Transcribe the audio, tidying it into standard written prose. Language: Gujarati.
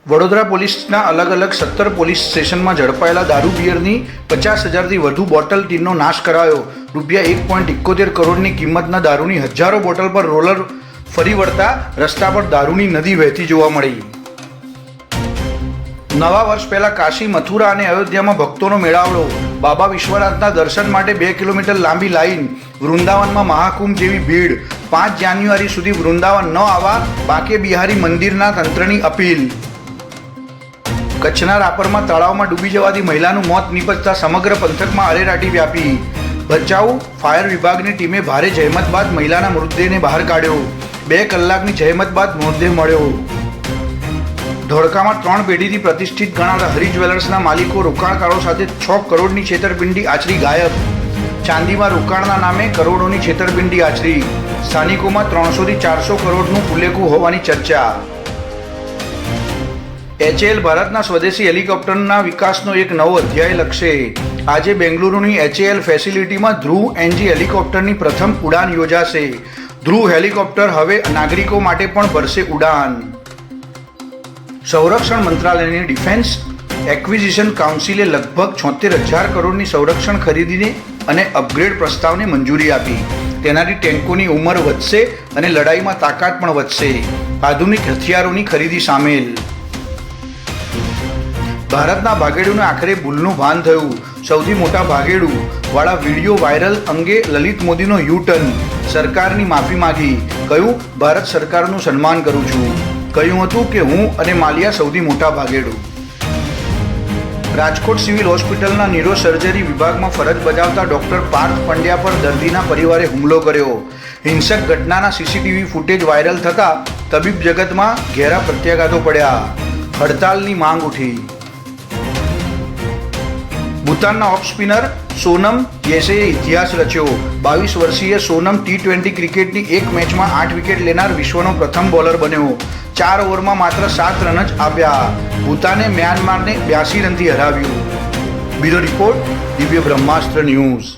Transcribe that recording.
વડોદરા પોલીસના અલગ અલગ 17 પોલીસ સ્ટેશનમાં ઝડપાયેલા દારૂ બિયરની 50,000થી વધુ બોટલ ટીનનો નાશ કરાયો। ₹1.71 કરોડની કિંમતના દારૂની હજારો બોટલ પર રોલર ફરી વળતા રસ્તા પર દારૂની નદી વહેતી જોવા મળી। નવા વર્ષ પહેલા કાશી, મથુરા અને અયોધ્યામાં ભક્તોનો મેળાવડો। બાબા વિશ્વનાથના દર્શન માટે 2 કિલોમીટર લાંબી લાઈન। વૃંદાવનમાં મહાકુંભ જેવી ભીડ। 5 જાન્યુઆરી સુધી વૃંદાવન ન આવવા બાંકે બિહારી મંદિરના તંત્રની અપીલ। કચ્છના રાપરમાં તળાવમાં ડૂબી જવાથી મહિલાનું મોત નીપજતા સમગ્ર પંથકમાં અરેરાટી વ્યાપી। બચાવ ફાયર વિભાગની ટીમે ભારે જહેમત બાદ મહિલાના મૃતદેહને બહાર કાઢ્યો। 2 કલાકની જહેમત બાદ મૃતદેહ મળ્યો। ધોળકામાં 3 પેઢીથી પ્રતિષ્ઠિત ગણાતા હરી જ્વેલર્સના માલિકો રોકાણકારો સાથે 6 કરોડની છેતરપિંડી આચરી ગાયબ। ચાંદીમાં રોકાણના નામે કરોડોની છેતરપિંડી આચરી। સ્થાનિકોમાં 300થી 400 કરોડનું ફુલેકું હોવાની ચર્ચા। HAL ભારતના સ્વદેશી હેલિકોપ્ટરના વિકાસનો એક નવો અધ્યાય લખશે। આજે બેંગલુરુની HAL ફેસિલિટીમાં ધ્રુવ NG હેલિકોપ્ટરની પ્રથમ ઉડાન યોજાશે। ધ્રુવ હેલિકોપ્ટર હવે નાગરિકો માટે પણ ભરશે ઉડાન। સંરક્ષણ મંત્રાલયની ડિફેન્સ એક્વિઝિશન કાઉન્સિલે લગભગ 76,000 કરોડની સંરક્ષણ ખરીદીને અને અપગ્રેડ પ્રસ્તાવને મંજૂરી આપી। તેનાથી ટેન્કોની ઉંમર વધશે અને લડાઈમાં તાકાત પણ વધશે। આધુનિક હથિયારોની ખરીદી સામેલ। ભારતના ભાગેડુને આખરે ભૂલનું ભાન થયું। સૌથી મોટા ભાગેડુ વાળા વિડીયો વાયરલ અંગે લલિત મોદીનો યુ-ટર્ન। સરકારની માફી માંગી। કહ્યું, ભારત સરકારનું સન્માન કરું છું। કહ્યું હતું કે હું અને માલિયા સૌથી મોટા ભાગેડુ। રાજકોટ સિવિલ હોસ્પિટલના ન્યુરો સર્જરી વિભાગમાં ફરજ બજાવતા ડોક્ટર પાર્થ પંડ્યા પર દર્દીના પરિવારે હુમલો કર્યો। હિંસક ઘટનાના CCTV ફૂટેજ વાયરલ થતાં તબીબ જગતમાં ઘેરા પ્રત્યાઘાતો પડ્યા। હડતાલની માંગ ઉઠી। ભૂતાનના ઓફ સ્પિનર સોનમ યેસેએ ઇતિહાસ રચ્યો। 22 વર્ષીય સોનમ T20 ક્રિકેટની એક મેચમાં 8 વિકેટ લેનાર વિશ્વનો પ્રથમ બોલર બન્યો। 4 ઓવરમાં માત્ર 7 રન જ આપ્યા। ભૂતાને મ્યાનમારને 82 રનથી હરાવ્યું। બ્યુરો રિપોર્ટ, દિવ્ય બ્રહ્માસ્ત્ર ન્યૂઝ।